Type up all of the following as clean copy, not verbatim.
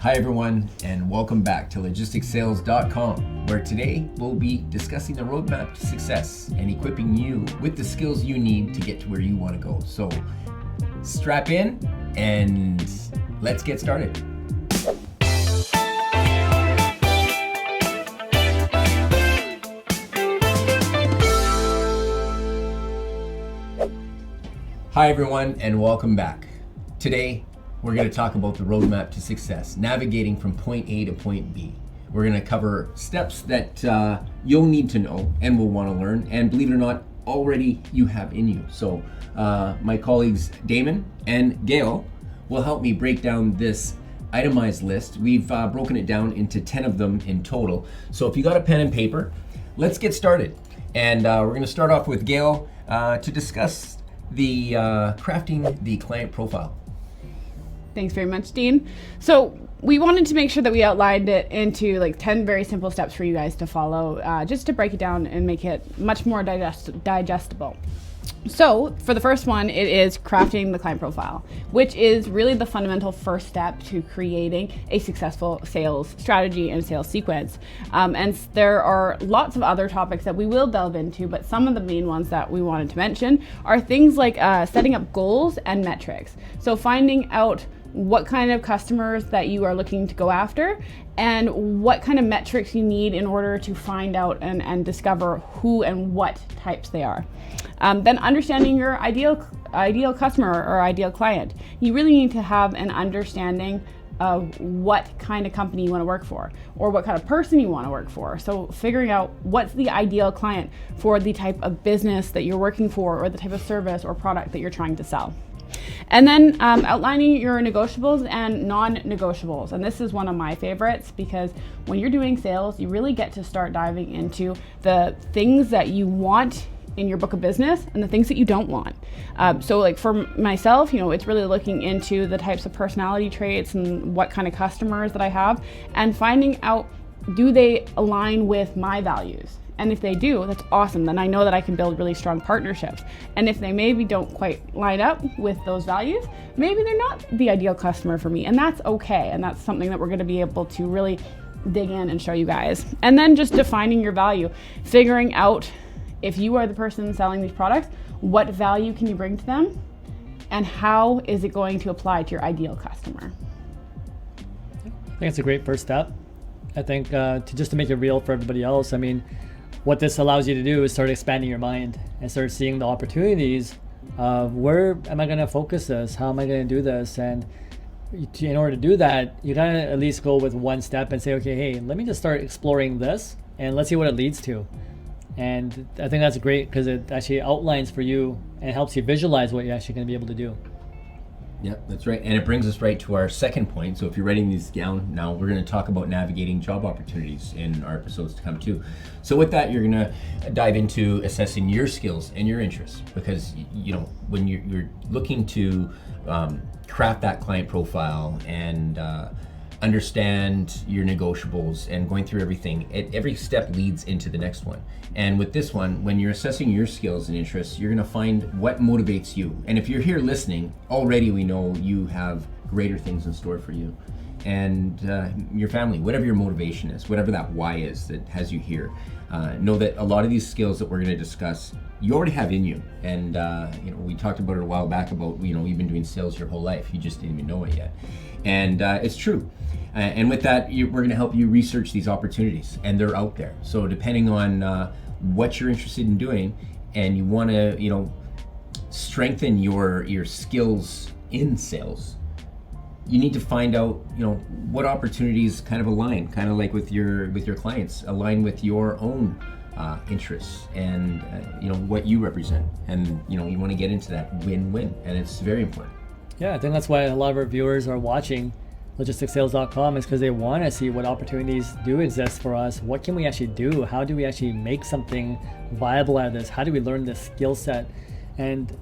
Hi everyone, and welcome back to logisticsales.com, where today we'll be discussing the roadmap to success and equipping you with the skills you need to get to where you want to go. So strap in and let's get started. Hi everyone, and welcome back. Today, we're going to talk about the roadmap to success, navigating from point A to point B. We're going to cover steps that you'll need to know and will want to learn, and believe it or not, already you have in you. So my colleagues Damon and Gail will help me break down this itemized list. We've broken it down into 10 of them in total. So if you got a pen and paper, let's get started. And we're going to start off with Gail to discuss the crafting the client profile. Thanks very much, Dean. So we wanted to make sure that we outlined it into like 10 very simple steps for you guys to follow, just to break it down and make it much more digestible. So for the first one, it is crafting the client profile, which is really the fundamental first step to creating a successful sales strategy and sales sequence. And there are lots of other topics that we will delve into, but some of the main ones that we wanted to mention are things like setting up goals and metrics. So finding out what kind of customers that you are looking to go after and what kind of metrics you need in order to find out and discover who and what types they are. Then understanding your ideal customer or ideal client. You really need to have an understanding of what kind of company you want to work for or what kind of person you want to work for. So figuring out what's the ideal client for the type of business that you're working for or the type of service or product that you're trying to sell. And then outlining your negotiables and non-negotiables. And this is one of my favorites because when you're doing sales, you really get to start diving into the things that you want in your book of business and the things that you don't want. So like for myself, it's really looking into the types of personality traits and what kind of customers that I have and finding out, do they align with my values? And if they do, that's awesome. Then I know that I can build really strong partnerships. And if they maybe don't quite line up with those values, maybe they're not the ideal customer for me. And that's okay. And that's something that we're going to be able to really dig in and show you guys. And then just defining your value, figuring out if you are the person selling these products, what value can you bring to them? And how is it going to apply to your ideal customer? I think it's a great first step. I think to make it real for everybody else, what this allows you to do is start expanding your mind and start seeing the opportunities of where am I going to focus this? How am I going to do this? And in order to do that, you got to at least go with one step and say, okay, hey, let me just start exploring this and let's see what it leads to. And I think that's great because it actually outlines for you and helps you visualize what you're actually going to be able to do. Yeah, that's right. And it brings us right to our second point. So if you're writing these down now, we're going to talk about navigating job opportunities in our episodes to come too. So with that, you're going to dive into assessing your skills and your interests because, when you're looking to craft that client profile and understand your negotiables and going through everything, every step leads into the next one. And with this one, when you're assessing your skills and interests, you're going to find what motivates you. And if you're here listening, already we know you have greater things in store for you and your family, whatever your motivation is, whatever that why is that has you here. Know that a lot of these skills that we're going to discuss, you already have in you. And we talked about it a while back about, you've been doing sales your whole life. You just didn't even know it yet. And it's true. And with that, we're going to help you research these opportunities, and they're out there. So depending on what you're interested in doing, and you want to, strengthen your skills in sales, you need to find out, what opportunities kind of align, kind of like with your clients, align with your own interests and what you represent, and you want to get into that win-win, and it's very important. Yeah, I think that's why a lot of our viewers are watching logisticsales.com is because they want to see what opportunities do exist for us. What can we actually do? How do we actually make something viable out of this? How do we learn this skill set and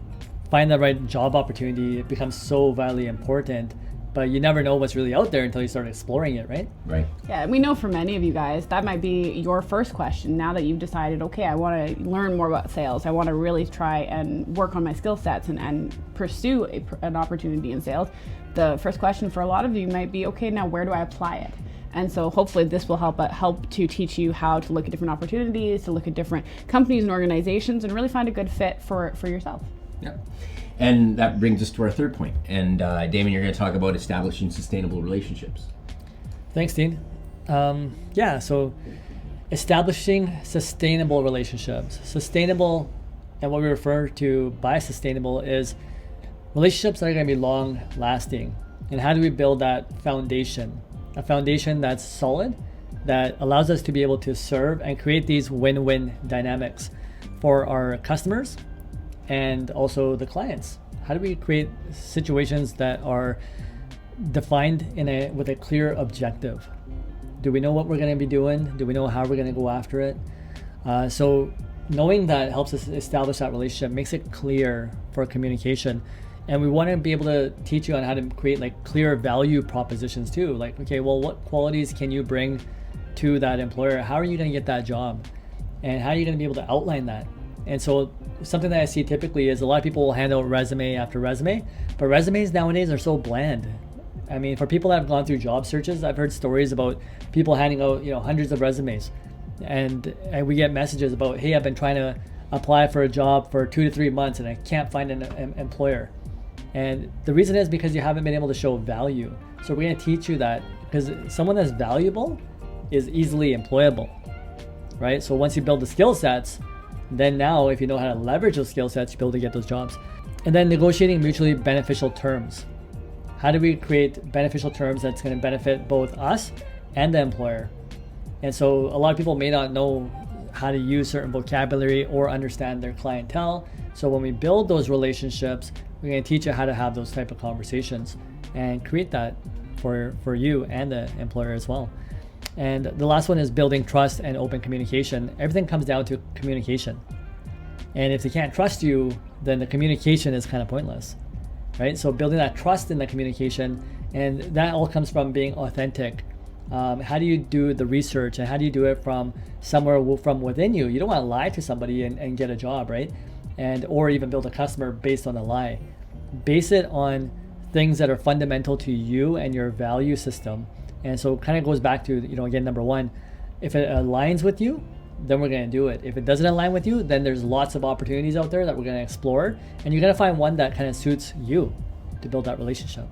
find the right job opportunity? It becomes so vitally important but you never know what's really out there until you start exploring it, right? Right. Yeah, and we know for many of you guys, that might be your first question now that you've decided, okay, I want to learn more about sales. I want to really try and work on my skill sets and pursue an opportunity in sales. The first question for a lot of you might be, okay, now where do I apply it? And so hopefully this will help to teach you how to look at different opportunities, to look at different companies and organizations, and really find a good fit for yourself. Yeah. And that brings us to our third point. And Damon, you're going to talk about establishing sustainable relationships. Thanks, Dean. So establishing sustainable relationships. Sustainable, and what we refer to by sustainable is relationships that are going to be long lasting. And how do we build that foundation? A foundation that's solid, that allows us to be able to serve and create these win-win dynamics for our customers and also the clients. How do we create situations that are defined with a clear objective? Do we know what we're going to be doing? Do we know how we're going to go after it? So knowing that helps us establish that relationship, makes it clear for communication. And we want to be able to teach you on how to create like clear value propositions too. Like, okay, well, what qualities can you bring to that employer? How are you going to get that job? And how are you going to be able to outline that? And so something that I see typically is a lot of people will hand out resume after resume, but resumes nowadays are so bland. I mean, for people that have gone through job searches, I've heard stories about people handing out, hundreds of resumes, and we get messages about, hey, I've been trying to apply for a job for 2 to 3 months and I can't find an employer. And the reason is because you haven't been able to show value. So we're going to teach you that, because someone that's valuable is easily employable, right? So once you build the skill sets, then now if you know how to leverage those skill sets, you'll be able to get those jobs. And then negotiating mutually beneficial terms. How do we create beneficial terms that's going to benefit both us and the employer? And so a lot of people may not know how to use certain vocabulary or understand their clientele. So when we build those relationships, we're going to teach you how to have those type of conversations and create that for you and the employer as well. And the last one is building trust and open communication. Everything comes down to communication. And if they can't trust you, then the communication is kind of pointless, right? So building that trust in the communication, and that all comes from being authentic. How do you do the research, and how do you do it from somewhere from within you? You don't want to lie to somebody and get a job, right? Or even build a customer based on a lie. Base it on things that are fundamental to you and your value system. And so it kind of goes back to, again, number one, if it aligns with you, then we're going to do it. If it doesn't align with you, then there's lots of opportunities out there that we're going to explore. And you're going to find one that kind of suits you to build that relationship.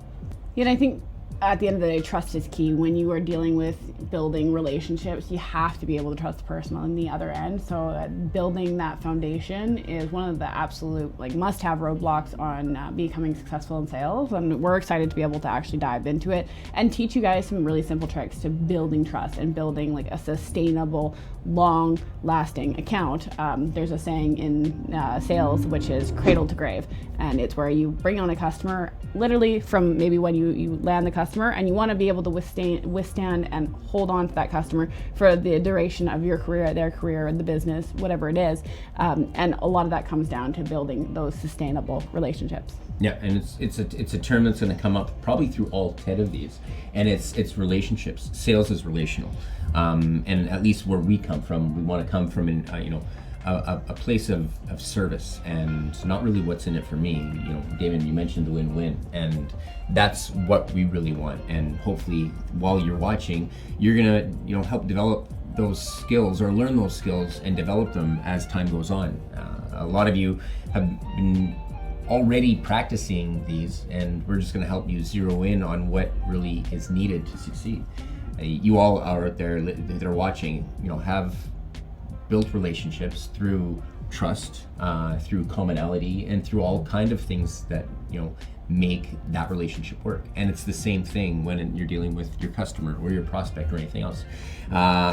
And I think at the end of the day, trust is key. When you are dealing with building relationships, you have to be able to trust the person on the other end. So building that foundation is one of the absolute must-have roadblocks on becoming successful in sales. And we're excited to be able to actually dive into it and teach you guys some really simple tricks to building trust and building a sustainable, long-lasting account. There's a saying in sales, which is cradle to grave. And it's where you bring on a customer literally from maybe when you land the customer, and you want to be able to withstand and hold on to that customer for the duration of your career, their career, the business, whatever it is. And a lot of that comes down to building those sustainable relationships. Yeah, and it's a term that's going to come up probably through all 10 of these, and it's relationships. Sales is relational, and at least where we come from, we want to come from a place of service, and not really what's in it for me. David, you mentioned the win-win, and that's what we really want. And hopefully, while you're watching, you're gonna help develop those skills or learn those skills and develop them as time goes on. A lot of you have been already practicing these, and we're just going to help you zero in on what really is needed to succeed. You all are out there that are watching, have built relationships through trust, through commonality, and through all kind of things that make that relationship work. And it's the same thing when you're dealing with your customer or your prospect or anything else,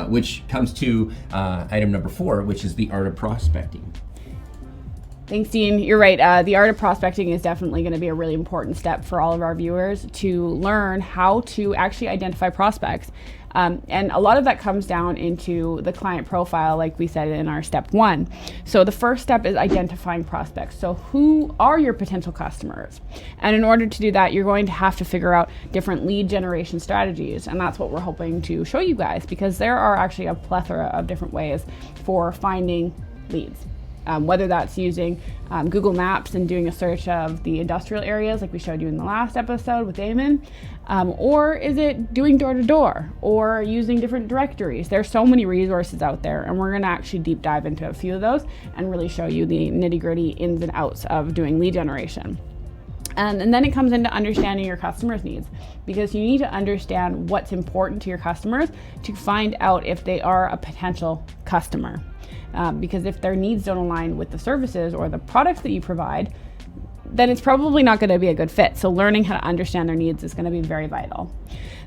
which comes to item number 4, which is the art of prospecting. Thanks, Dean. You're right. The art of prospecting is definitely going to be a really important step for all of our viewers to learn how to actually identify prospects. And a lot of that comes down into the client profile, like we said in our step 1. So the first step is identifying prospects. So who are your potential customers? And in order to do that, you're going to have to figure out different lead generation strategies. And that's what we're hoping to show you guys, because there are actually a plethora of different ways for finding leads. Whether that's using Google Maps and doing a search of the industrial areas like we showed you in the last episode with Damon, or is it doing door-to-door or using different directories? There's so many resources out there, and we're going to actually deep dive into a few of those and really show you the nitty-gritty ins and outs of doing lead generation. And then it comes into understanding your customers' needs, because you need to understand what's important to your customers to find out if they are a potential customer. Because if their needs don't align with the services or the products that you provide, then it's probably not going to be a good fit. So learning how to understand their needs is going to be very vital.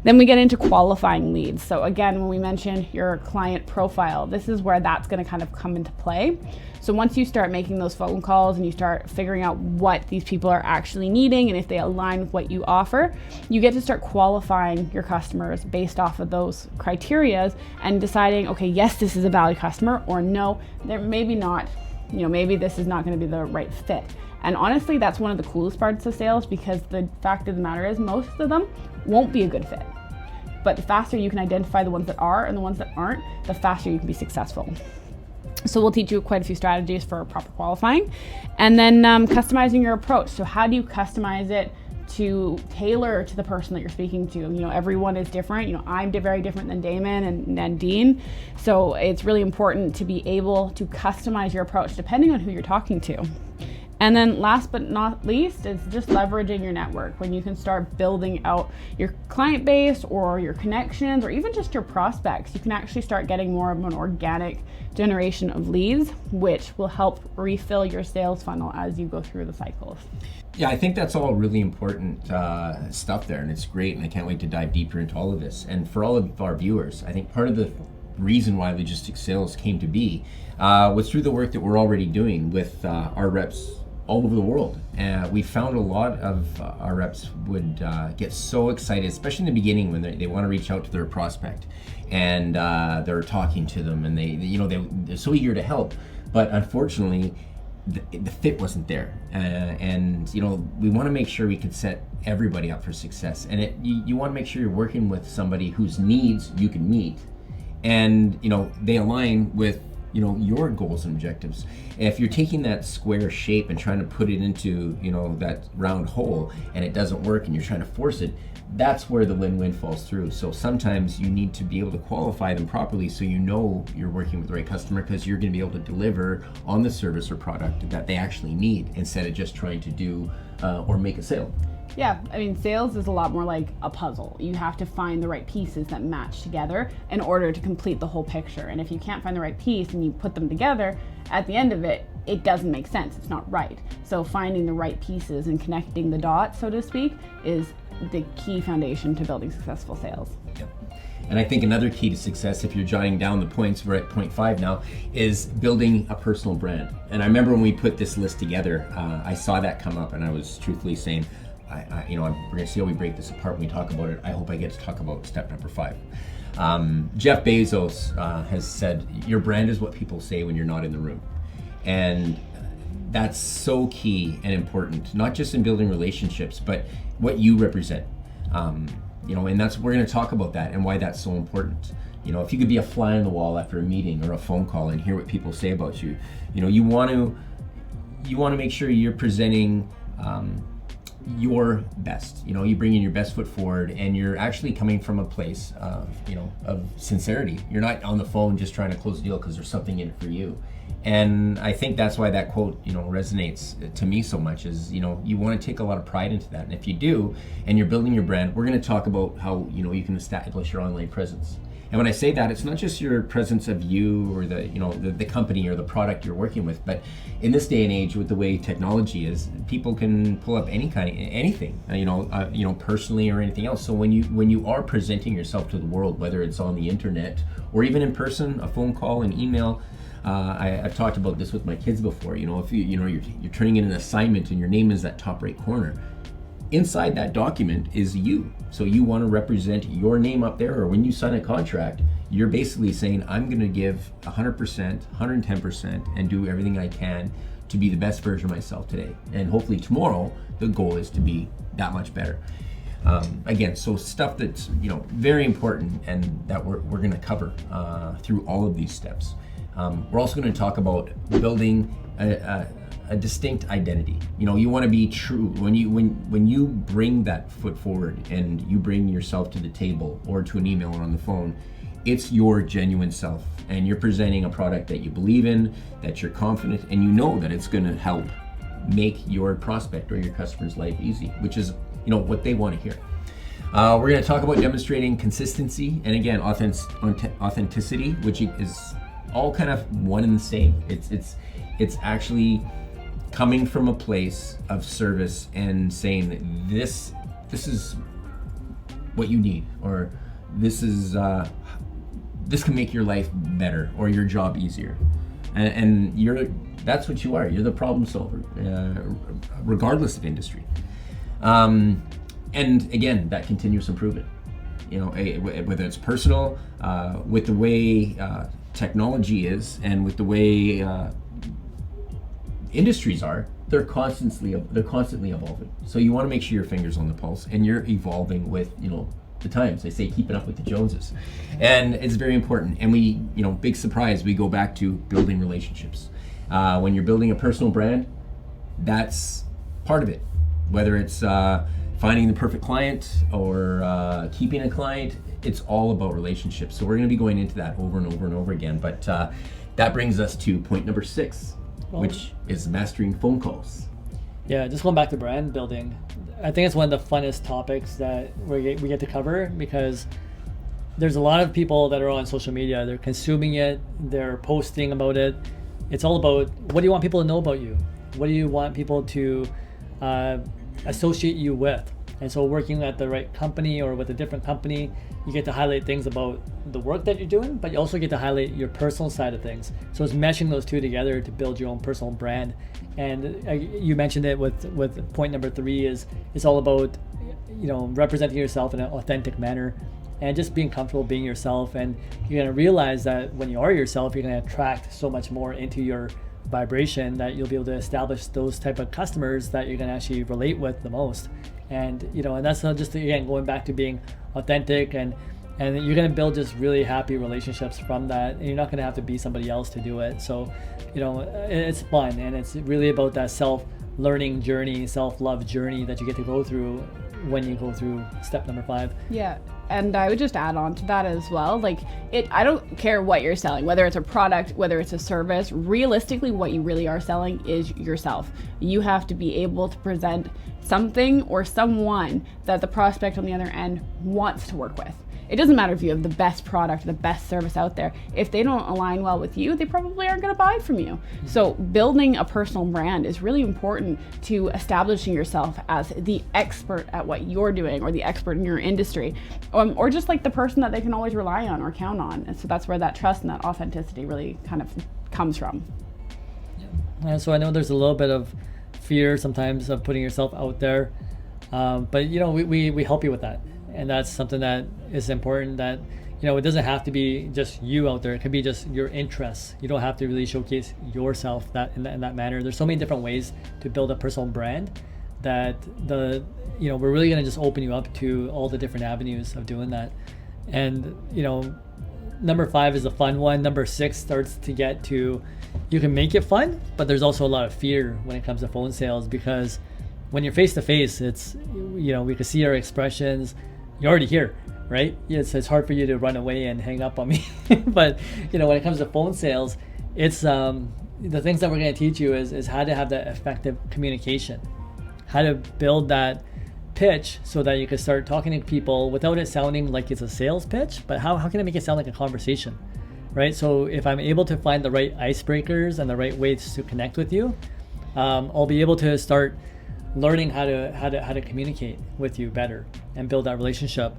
Then we get into qualifying leads. So again, when we mention your client profile, this is where that's going to kind of come into play. So once you start making those phone calls and you start figuring out what these people are actually needing and if they align with what you offer, you get to start qualifying your customers based off of those criteria and deciding, okay, yes, this is a value customer, or no, they're maybe not, maybe this is not going to be the right fit. And honestly, that's one of the coolest parts of sales, because the fact of the matter is most of them won't be a good fit. But the faster you can identify the ones that are and the ones that aren't, the faster you can be successful. So we'll teach you quite a few strategies for proper qualifying. And then customizing your approach. So how do you customize it to tailor to the person that you're speaking to? Everyone is different. I'm very different than Damon and Dean. So it's really important to be able to customize your approach depending on who you're talking to. And then last but not least is just leveraging your network. When you can start building out your client base or your connections or even just your prospects, you can actually start getting more of an organic generation of leads, which will help refill your sales funnel as you go through the cycles. Yeah, I think that's all really important stuff there, and it's great, and I can't wait to dive deeper into all of this. And for all of our viewers, I think part of the reason why logistics sales came to be was through the work that we're already doing with our reps all over the world. We found a lot of our reps would get so excited, especially in the beginning when they want to reach out to their prospect and they're talking to them, and they're so eager to help, but unfortunately the fit wasn't there. And we want to make sure we could set everybody up for success, and you want to make sure you're working with somebody whose needs you can meet, and they align with your goals and objectives. If you're taking that square shape and trying to put it into that round hole and it doesn't work and you're trying to force it, that's where the win-win falls through. So sometimes you need to be able to qualify them properly so you're working with the right customer, because you're going to be able to deliver on the service or product that they actually need, instead of just trying to do or make a sale. Yeah, sales is a lot more like a puzzle. You have to find the right pieces that match together in order to complete the whole picture. And if you can't find the right piece and you put them together, at the end of it, it doesn't make sense. It's not right. So finding the right pieces and connecting the dots, so to speak, is the key foundation to building successful sales. Yep. And I think another key to success, if you're jotting down the points, we're at point 5 now, is building a personal brand. And I remember when we put this list together, I saw that come up, and I was truthfully saying, we're going to see how we break this apart when we talk about it. I hope I get to talk about step number 5. Jeff Bezos has said, your brand is what people say when you're not in the room. And that's so key and important, not just in building relationships, but what you represent. And we're going to talk about that and why that's so important. If you could be a fly on the wall after a meeting or a phone call and hear what people say about you, you want to make sure you're presenting your best. You bring in your best foot forward, and you're actually coming from a place of sincerity. You're not on the phone just trying to close a deal because there's something in it for you. And I think that's why that quote, resonates to me so much, is, you want to take a lot of pride into that. And if you do, and you're building your brand, we're going to talk about how, you can establish your online presence. And when I say that, it's not just your presence of you or the company or the product you're working with, but in this day and age, with the way technology is, people can pull up anything, personally or anything else. So when you are presenting yourself to the world, whether it's on the internet or even in person, a phone call, an email, I've talked about this with my kids before. If you're turning in an assignment and your name is that top right corner, inside that document is you. So you want to represent your name up there, or when you sign a contract, you're basically saying, I'm going to give 100%, 110%, and do everything I can to be the best version of myself today. And hopefully tomorrow, the goal is to be that much better. Again, so stuff that's very important and that we're going to cover through all of these steps. We're also going to talk about building a distinct identity. You want to be true when you bring that foot forward and you bring yourself to the table or to an email or on the phone. It's your genuine self, and you're presenting a product that you believe in, that you're confident, and you know that it's going to help make your prospect or your customer's life easy, which is what they want to hear. We're going to talk about demonstrating consistency and, again, authenticity, which is all kind of one and the same. It's actually coming from a place of service and saying that this is what you need, or this can make your life better or your job easier, and that's what you are. You're the problem solver, regardless of industry. And again, that continuous improvement. Whether it's personal, with the way technology is, and with the way industries are, they're constantly evolving. So you want to make sure your finger's on the pulse and you're evolving with the times. They say keeping up with the Joneses, and it's very important. And we, big surprise, we go back to building relationships. When you're building a personal brand, that's part of it. Whether it's finding the perfect client or keeping a client, it's all about relationships. So we're going to be going into that over and over and over again. But that brings us to point number 6, which is mastering phone calls. Yeah, just going back to brand building, I think it's one of the funnest topics that we get to cover, because there's a lot of people that are on social media. They're consuming it, they're posting about it. It's all about, what do you want people to know about you? What do you want people to associate you with? And so working at the right company or with a different company, you get to highlight things about the work that you're doing, but you also get to highlight your personal side of things. So it's meshing those two together to build your own personal brand. And you mentioned it with point number 3 is it's all about representing yourself in an authentic manner and just being comfortable being yourself. And you're going to realize that when you are yourself, you're going to attract so much more into your vibration that you'll be able to establish those type of customers that you're going to actually relate with the most. And and that's not just, again, going back to being authentic, and you're going to build just really happy relationships from that, and you're not going to have to be somebody else to do it. So it's fun, and it's really about that self-learning journey, self-love journey that you get to go through when you go through step number 5. Yeah. And I would just add on to that as well. I don't care what you're selling, whether it's a product, whether it's a service. Realistically, what you really are selling is yourself. You have to be able to present something or someone that the prospect on the other end wants to work with. It doesn't matter if you have the best product, the best service out there. If they don't align well with you, they probably aren't going to buy from you. So building a personal brand is really important to establishing yourself as the expert at what you're doing, or the expert in your industry, or just like the person that they can always rely on or count on. And so that's where that trust and that authenticity really kind of comes from. Yeah. So I know there's a little bit of fear sometimes of putting yourself out there, but we help you with that. And that's something that is important, that it doesn't have to be just you out there. It can be just your interests. You don't have to really showcase yourself in that manner. There's so many different ways to build a personal brand that we're really going to just open you up to all the different avenues of doing that. And number 5 is a fun one. Number 6 starts to get to, you can make it fun, but there's also a lot of fear when it comes to phone sales, because when you're face to face, it's we can see our expressions. You're already here, right? It's hard for you to run away and hang up on me. But when it comes to phone sales, it's the things that we're going to teach you is how to have that effective communication, how to build that pitch so that you can start talking to people without it sounding like it's a sales pitch, but how can I make it sound like a conversation, right? So if I'm able to find the right icebreakers and the right ways to connect with you, I'll be able to start learning how to communicate with you better and build that relationship.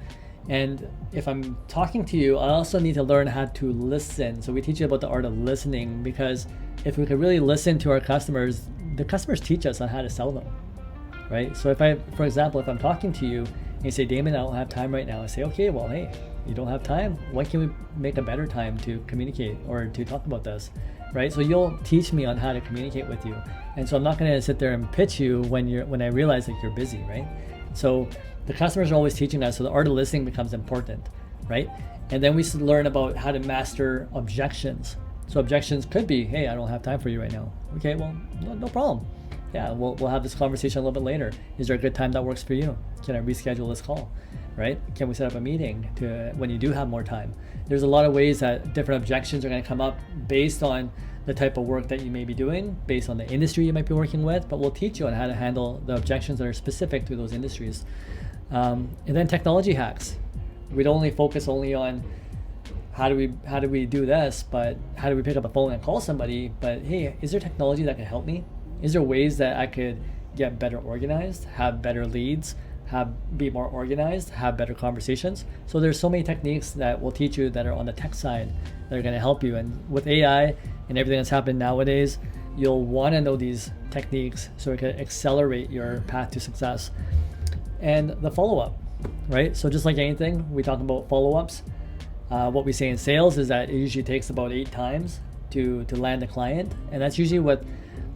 And if I'm talking to you, I also need to learn how to listen. So we teach you about the art of listening, because if we could really listen to our customers, the customers teach us on how to sell them, right? So for example, if I'm talking to you and you say, Damon, I don't have time right now, I say, okay, well, hey, you don't have time. When can we make a better time to communicate or to talk about this, right? So you'll teach me on how to communicate with you. And so I'm not going to sit there and pitch you when I realize that you're busy, right? So the customers are always teaching us, so the art of listening becomes important, right? And then we learn about how to master objections. So objections could be, hey, I don't have time for you right now. Okay, well, no problem. Yeah, we'll have this conversation a little bit later. Is there a good time that works for you? Can I reschedule this call, right? Can we set up a meeting when you do have more time? There's a lot of ways that different objections are going to come up based on the type of work that you may be doing, based on the industry you might be working with, but we'll teach you on how to handle the objections that are specific to those industries. And then technology hacks. We'd only focus on how do we do this, but how do we pick up a phone and call somebody? But hey, is there technology that can help me? Is there ways that I could get better organized, have better leads, be more organized, have better conversations? So there's so many techniques that we'll teach you that are on the tech side that are going to help you. And with AI and everything that's happened nowadays, you'll want to know these techniques so it can accelerate your path to success. And the follow-up, right? So just like anything, we talk about follow-ups. What we say in sales is that it usually takes about 8 times to land a client, and that's usually what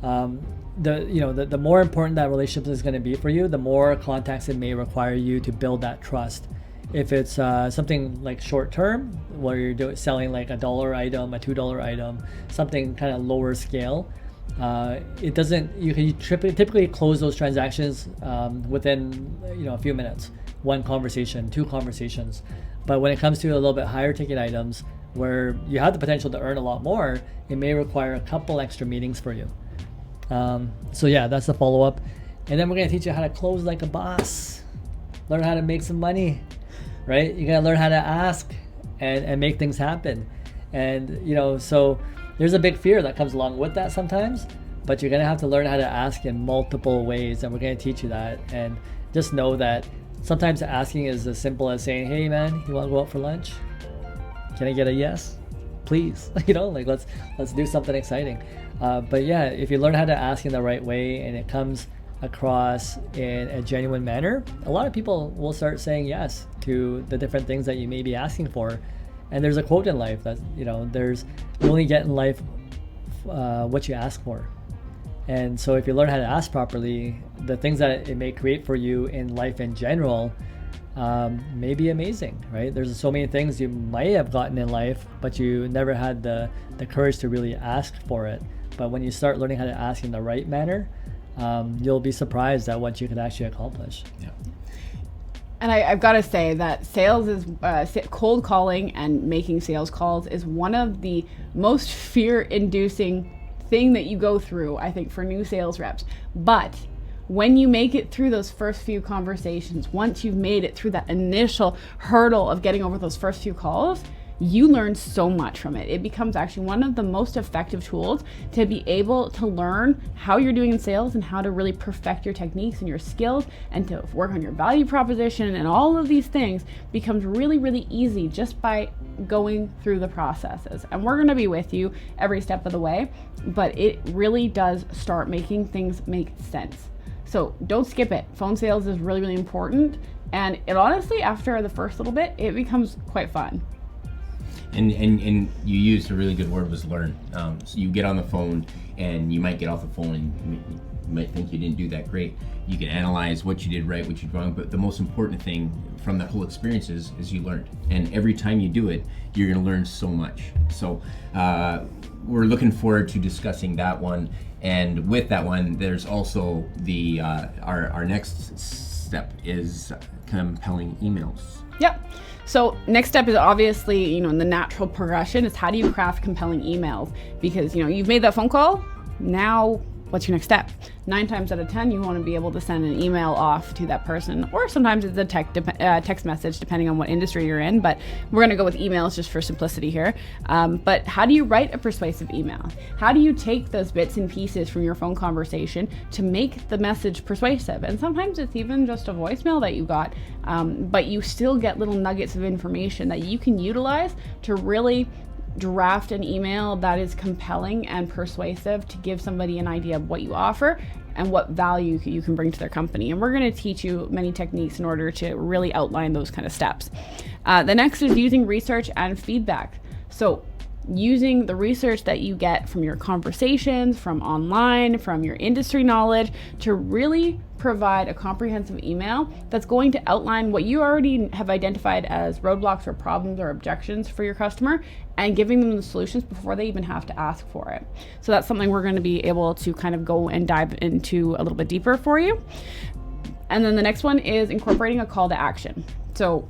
the more important that relationship is going to be for you, the more contacts it may require you to build that trust. If it's something like short term, where you're selling like $1 item, a $2 item, something kind of lower scale, you can typically close those transactions within a few minutes, 1 conversation, 2 conversations. But when it comes to a little bit higher ticket items where you have the potential to earn a lot more, it may require a couple extra meetings for you. So yeah, that's the follow-up. And then we're going to teach you how to close like a boss, learn how to make some money, right? You got to learn how to ask and make things happen. And so there's a big fear that comes along with that sometimes, but you're going to have to learn how to ask in multiple ways, and we're going to teach you that. And just know that sometimes asking is as simple as saying, hey man, you want to go out for lunch? Can I get a yes? Please. Let's do something exciting. But yeah, if you learn how to ask in the right way and it comes across in a genuine manner, a lot of people will start saying yes to the different things that you may be asking for. And there's a quote in life that, you only get in life what you ask for. And so if you learn how to ask properly, the things that it may create for you in life in general may be amazing, right? There's so many things you might have gotten in life, but you never had the courage to really ask for it. But when you start learning how to ask in the right manner, you'll be surprised at what you can actually accomplish. Yeah. And I've got to say that sales is cold calling and making sales calls is one of the most fear-inducing thing that you go through, I think, for new sales reps. But when you make it through those first few conversations, once you've made it through that initial hurdle of getting over those first few calls, you learn so much from it. It becomes actually one of the most effective tools to be able to learn how you're doing in sales and how to really perfect your techniques and your skills and to work on your value proposition, and all of these things becomes really, really easy just by going through the processes. And we're going to be with you every step of the way, but it really does start making things make sense. So don't skip it. Phone sales is really, really important. And it honestly, after the first little bit, it becomes quite fun. And you used a really good word, was learn. So you get on the phone and you might get off the phone and you might think you didn't do that great. You can analyze what you did right, what you did wrong, but the most important thing from that whole experience is you learned. And every time you do it, you're gonna learn so much. So we're looking forward to discussing that one. And with that one, there's also the our next step is compelling emails. Yep. So next step is obviously, in the natural progression is how do you craft compelling emails? Because, you've made that phone call. Now what's your next step? 9 times out of 10, you want to be able to send an email off to that person, or sometimes it's a text message, depending on what industry you're in. But we're going to go with emails just for simplicity here. But how do you write a persuasive email? How do you take those bits and pieces from your phone conversation to make the message persuasive? And sometimes it's even just a voicemail that you got, but you still get little nuggets of information that you can utilize to really draft an email that is compelling and persuasive to give somebody an idea of what you offer and what value you can bring to their company. And we're going to teach you many techniques in order to really outline those kind of steps. The next is using research and feedback. So using the research that you get from your conversations, from online, from your industry knowledge, to really provide a comprehensive email that's going to outline what you already have identified as roadblocks or problems or objections for your customer, and giving them the solutions before they even have to ask for it. So that's something we're going to be able to kind of go and dive into a little bit deeper for you. And then the next one is incorporating a call to action. So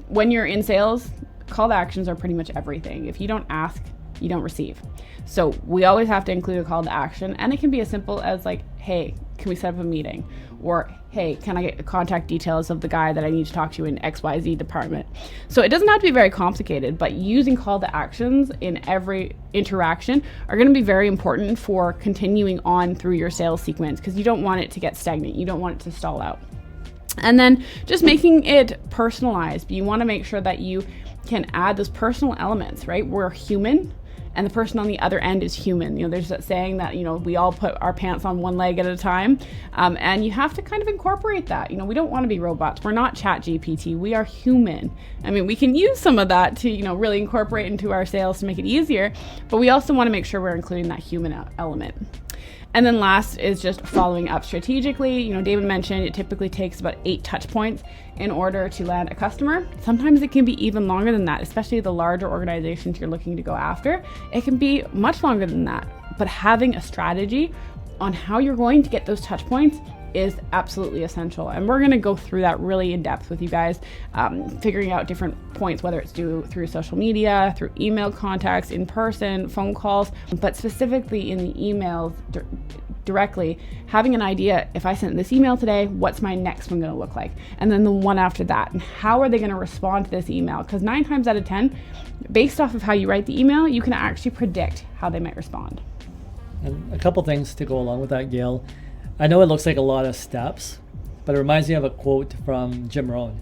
when you're in sales, call to actions are pretty much everything. If you don't ask, you don't receive. So we always have to include a call to action, and it can be as simple as like, hey, can we set up a meeting? Or, hey, can I get the contact details of the guy that I need to talk to in XYZ department? So it doesn't have to be very complicated, but using call to actions in every interaction are going to be very important for continuing on through your sales sequence, because you don't want it to get stagnant. You don't want it to stall out. And then just making it personalized. You want to make sure that you can add those personal elements, right? We're human, and the person on the other end is human. You know, there's that saying that, you know, we all put our pants on one leg at a time, and you have to kind of incorporate that. You know, we don't want to be robots. We're not ChatGPT. We are human. I mean, we can use some of that to, you know, really incorporate into our sales to make it easier, but we also want to make sure we're including that human element. And then last is just following up strategically. You know, David mentioned it typically takes about 8 touch points in order to land a customer. Sometimes it can be even longer than that, especially the larger organizations you're looking to go after. It can be much longer than that. But having a strategy on how you're going to get those touch points is absolutely essential. And we're going to go through that really in depth with you guys, figuring out different points, whether it's through social media, through email contacts, in person, phone calls, but specifically in the emails directly, having an idea, if I sent this email today, what's my next one going to look like? And then the one after that, and how are they going to respond to this email? Because 9 times out of 10, based off of how you write the email, you can actually predict how they might respond. And a couple things to go along with that, Gail. I know it looks like a lot of steps, but it reminds me of a quote from Jim Rohn.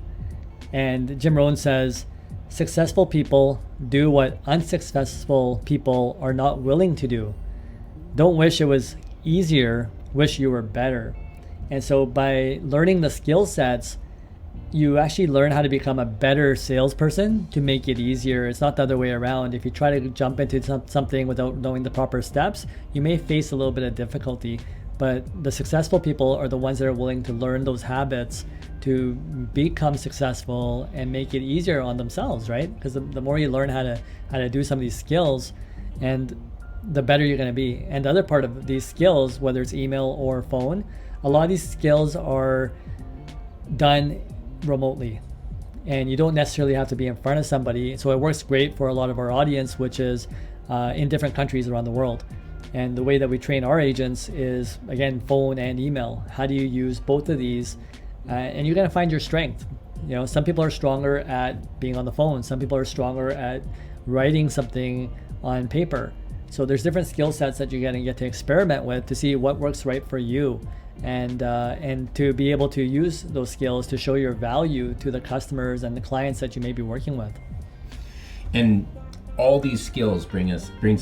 And Jim Rohn says, "Successful people do what unsuccessful people are not willing to do. Don't wish it was easier, wish you were better." And so by learning the skill sets, you actually learn how to become a better salesperson to make it easier. It's not the other way around. If you try to jump into something without knowing the proper steps, you may face a little bit of difficulty. But the successful people are the ones that are willing to learn those habits to become successful and make it easier on themselves, right? Because the more you learn how to do some of these skills, and the better you're going to be. And the other part of these skills, whether it's email or phone, a lot of these skills are done remotely, and you don't necessarily have to be in front of somebody. So it works great for a lot of our audience, which is in different countries around the world. And the way that we train our agents is, again, phone and email. How do you use both of these? And you're going to find your strength. You know, some people are stronger at being on the phone. Some people are stronger at writing something on paper. So there's different skill sets that you're going to get to experiment with to see what works right for you, and to be able to use those skills to show your value to the customers and the clients that you may be working with. And all these skills brings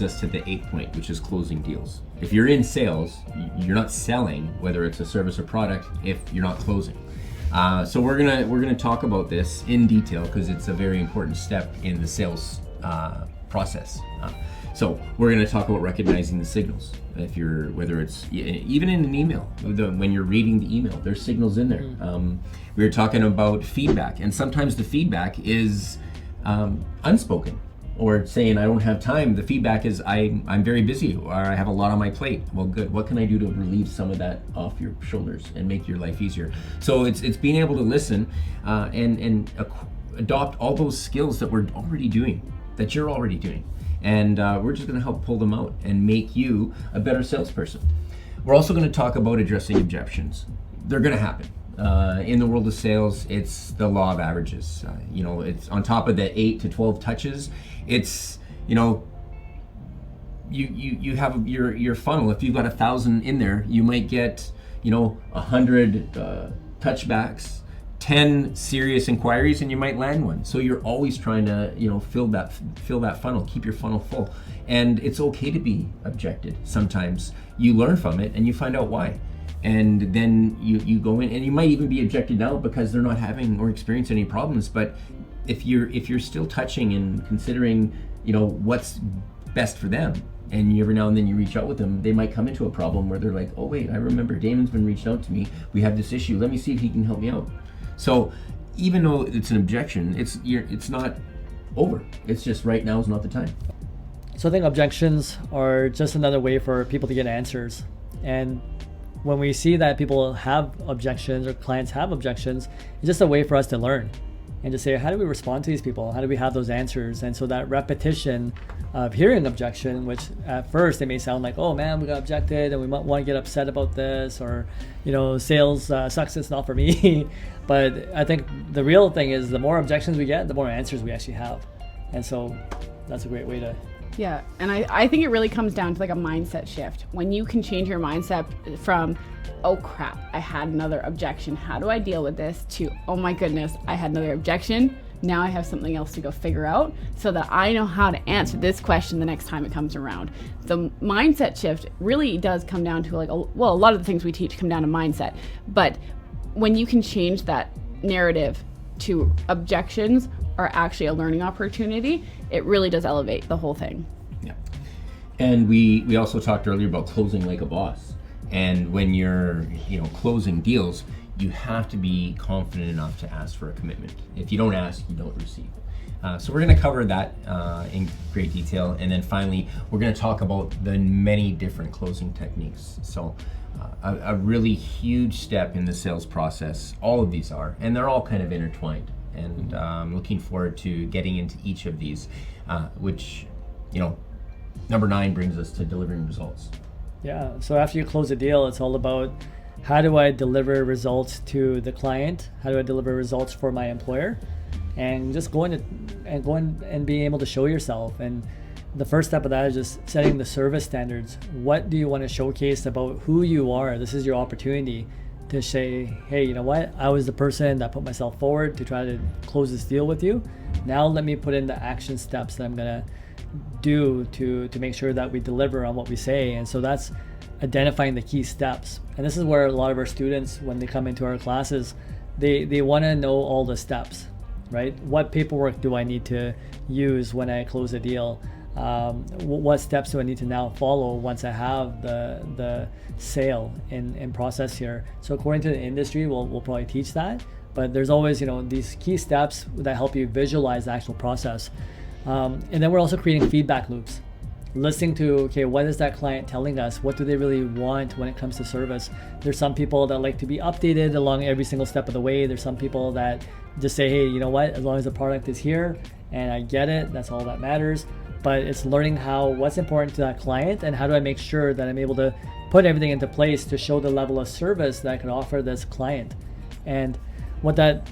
us to the 8th point, which is closing deals. If you're in sales, you're not selling, whether it's a service or product, if you're not closing. So we're gonna talk about this in detail because it's a very important step in the sales process. So we're going to talk about recognizing the signals. Whether it's even in an email, when you're reading the email, there's signals in there. We were talking about feedback, and sometimes the feedback is unspoken, or saying I don't have time. The feedback is I'm very busy, or I have a lot on my plate. Well, good. What can I do to relieve some of that off your shoulders and make your life easier? So it's being able to listen and adopt all those skills that you're already doing. And we're just going to help pull them out and make you a better salesperson. we're also going to talk about addressing objections. They're going to happen. In the world of sales, it's the law of averages. It's on top of the 8 to 12 touches. It's, you have your funnel. If you've got 1,000 in there, you might get 100 touchbacks, 10 serious inquiries, and you might land one. So you're always trying to fill that funnel, keep your funnel full. And it's okay to be objected. Sometimes you learn from it and you find out why. And then you go in, and you might even be objected out because they're not having or experiencing any problems. But if you're still touching and considering what's best for them, and every now and then you reach out with them, they might come into a problem where they're like, oh wait, I remember Damon's been reaching out to me, we have this issue, let me see if he can help me out. So even though it's an objection, it's not over. It's just right now is not the time. So I think objections are just another way for people to get answers. And when we see that people have objections or clients have objections, it's just a way for us to learn and to say, how do we respond to these people? How do we have those answers? And so that repetition of hearing objection, which at first it may sound like, oh man, we got objected and we might want to get upset about this, or sales sucks, it's not for me. But I think the real thing is the more objections we get, the more answers we actually have. And so that's a great way to. Yeah, and I think it really comes down to like a mindset shift. When you can change your mindset from, oh crap, I had another objection, how do I deal with this, to, oh my goodness, I had another objection, now I have something else to go figure out so that I know how to answer this question the next time it comes around. The mindset shift really does come down to a lot of the things we teach come down to mindset. But when you can change that narrative to objections are actually a learning opportunity, it really does elevate the whole thing. Yeah. And we also talked earlier about closing like a boss. And when you're closing deals, you have to be confident enough to ask for a commitment. If you don't ask, you don't receive. So we're going to cover that in great detail. And then finally, we're going to talk about the many different closing techniques. So a really huge step in the sales process, all of these are, and they're all kind of intertwined. And I'm looking forward to getting into each of these, which, number 9 brings us to delivering results. Yeah, so after you close a deal, it's all about, how do I deliver results to the client? How do I deliver results for my employer? And just going and being able to show yourself. And the first step of that is just setting the service standards. What do you want to showcase about who you are? This is your opportunity to say, hey, you know what? I was the person that put myself forward to try to close this deal with you. Now let me put in the action steps that I'm gonna do to make sure that we deliver on what we say. And so that's identifying the key steps. And this is where a lot of our students, when they come into our classes, they want to know all the steps, right? What paperwork do I need to use when I close a deal? What steps do I need to now follow once I have the sale in process here? So according to the industry, we'll probably teach that, but there's always these key steps that help you visualize the actual process. And then we're also creating feedback loops, listening to, okay, what is that client telling us? What do they really want when it comes to service? There's some people that like to be updated along every single step of the way. There's some people that just say, hey, you know what, as long as the product is here and I get it, that's all that matters. But it's learning what's important to that client, and how do I make sure that I'm able to put everything into place to show the level of service that I can offer this client. And what that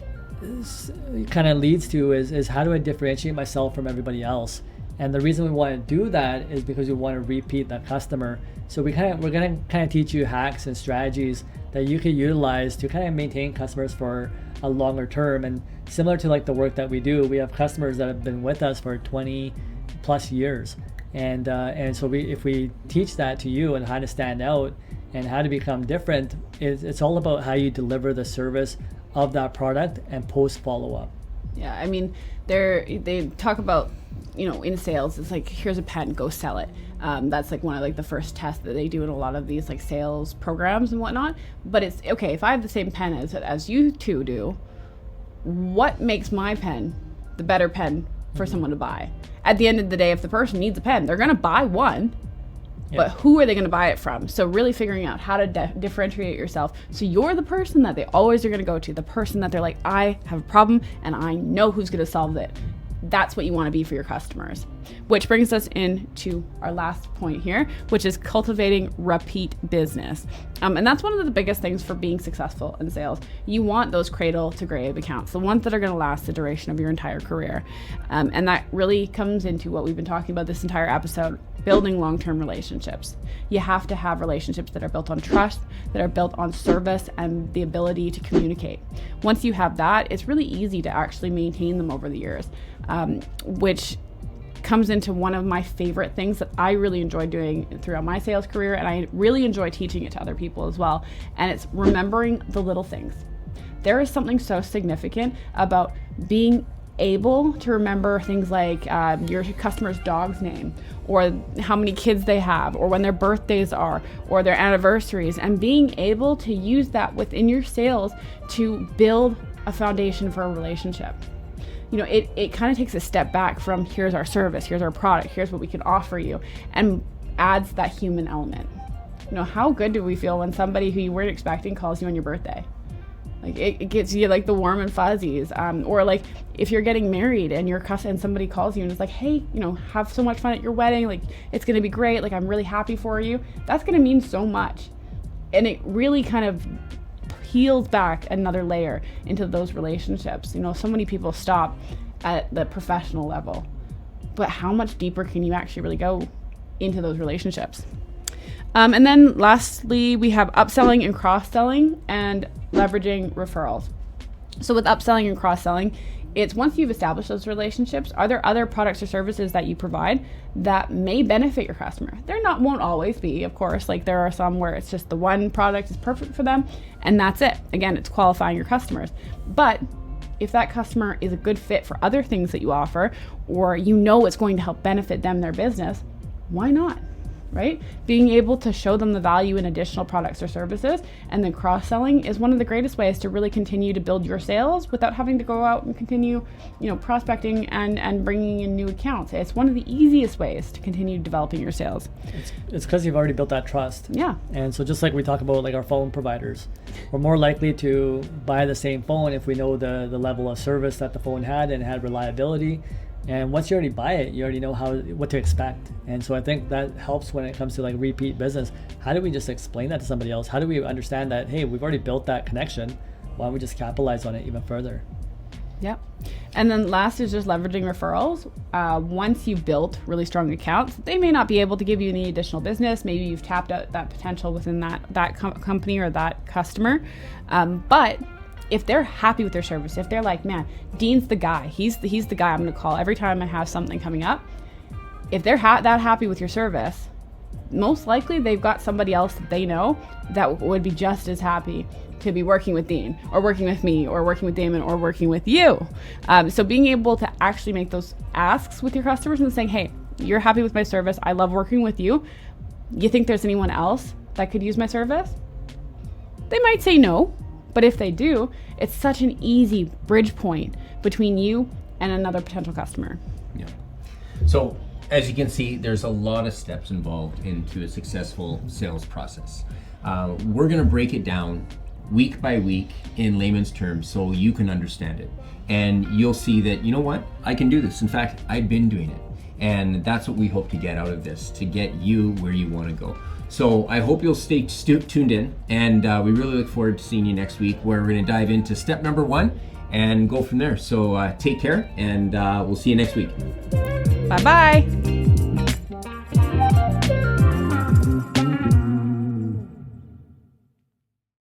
kind of leads to is how do I differentiate myself from everybody else? And the reason we want to do that is because we want to repeat that customer. So we're going to teach you hacks and strategies that you can utilize to kind of maintain customers for a longer term. And similar to like the work that we do, we have customers that have been with us for 20 plus years. And so if we teach that to you and how to stand out and how to become different, it's all about how you deliver the service of that product and post follow-up. Yeah, I mean, they talk about, in sales, it's like, here's a pen, go sell it. That's like one of like the first tests that they do in a lot of these like sales programs and whatnot. But it's okay, if I have the same pen as you two do, what makes my pen the better pen for someone to buy? At the end of the day, if the person needs a pen, they're going to buy one. Yeah. But who are they going to buy it from? So really figuring out how to differentiate yourself, so you're the person that they always are going to go to, the person that they're like, I have a problem and I know who's going to solve it. that's what you want to be for your customers. Which brings us into our last point here, which is cultivating repeat business. And that's one of the biggest things for being successful in sales. You want those cradle to grave accounts, the ones that are going to last the duration of your entire career. And that really comes into what we've been talking about this entire episode, building long-term relationships. You have to have relationships that are built on trust, that are built on service, and the ability to communicate. Once you have that, it's really easy to actually maintain them over the years, which comes into one of my favorite things that I really enjoy doing throughout my sales career, and I really enjoy teaching it to other people as well, and it's remembering the little things. There is something so significant about being able to remember things like your customer's dog's name, or how many kids they have, or when their birthdays are, or their anniversaries, and being able to use that within your sales to build a foundation for a relationship. You know, it kind of takes a step back from here's our service, here's our product, here's what we can offer you, and adds that human element. You know, how good do we feel when somebody who you weren't expecting calls you on your birthday? Like it gets you like the warm and fuzzies. Or like if you're getting married and and somebody calls you and is like, hey, you know, have so much fun at your wedding. Like it's going to be great. Like I'm really happy for you. That's going to mean so much. And it really kind of peels back another layer into those relationships. You know, so many people stop at the professional level, but how much deeper can you actually really go into those relationships? And then lastly, we have upselling and cross-selling and leveraging referrals. So with upselling and cross-selling, it's once you've established those relationships, are there other products or services that you provide that may benefit your customer? Won't always be, of course. Like there are some where it's just the one product is perfect for them and that's it. Again, it's qualifying your customers. But if that customer is a good fit for other things that you offer, or you know it's going to help benefit them, their business, why not? Right? Being able to show them the value in additional products or services, and then cross-selling is one of the greatest ways to really continue to build your sales without having to go out and continue, you know, prospecting and bringing in new accounts. It's one of the easiest ways to continue developing your sales. It's because you've already built that trust. Yeah. And so just like we talk about like our phone providers, we're more likely to buy the same phone if we know the level of service that the phone had and had reliability. And once you already buy it, you already know what to expect. And so I think that helps when it comes to like repeat business. How do we just explain that to somebody else? How do we understand that, hey, we've already built that connection. Why don't we just capitalize on it even further? Yep. And then last is just leveraging referrals. Once you've built really strong accounts, they may not be able to give you any additional business. Maybe you've tapped out that potential within that company or that customer. But if they're happy with their service, if they're like, man, Dean's the guy, he's the guy I'm going to call every time I have something coming up. If they're that happy with your service, most likely they've got somebody else that they know that would be just as happy to be working with Dean, or working with me, or working with Damon, or working with you. So being able to actually make those asks with your customers and saying, hey, you're happy with my service, I love working with you. You think there's anyone else that could use my service? They might say no. But if they do, it's such an easy bridge point between you and another potential customer. Yeah. So as you can see, there's a lot of steps involved into a successful sales process. We're going to break it down week by week in layman's terms so you can understand it. And you'll see that, you know what, I can do this. In fact, I've been doing it. And that's what we hope to get out of this, to get you where you want to go. So I hope you'll stay tuned in, and we really look forward to seeing you next week, where we're going to dive into step number 1 and go from there. So take care, and we'll see you next week. Bye-bye.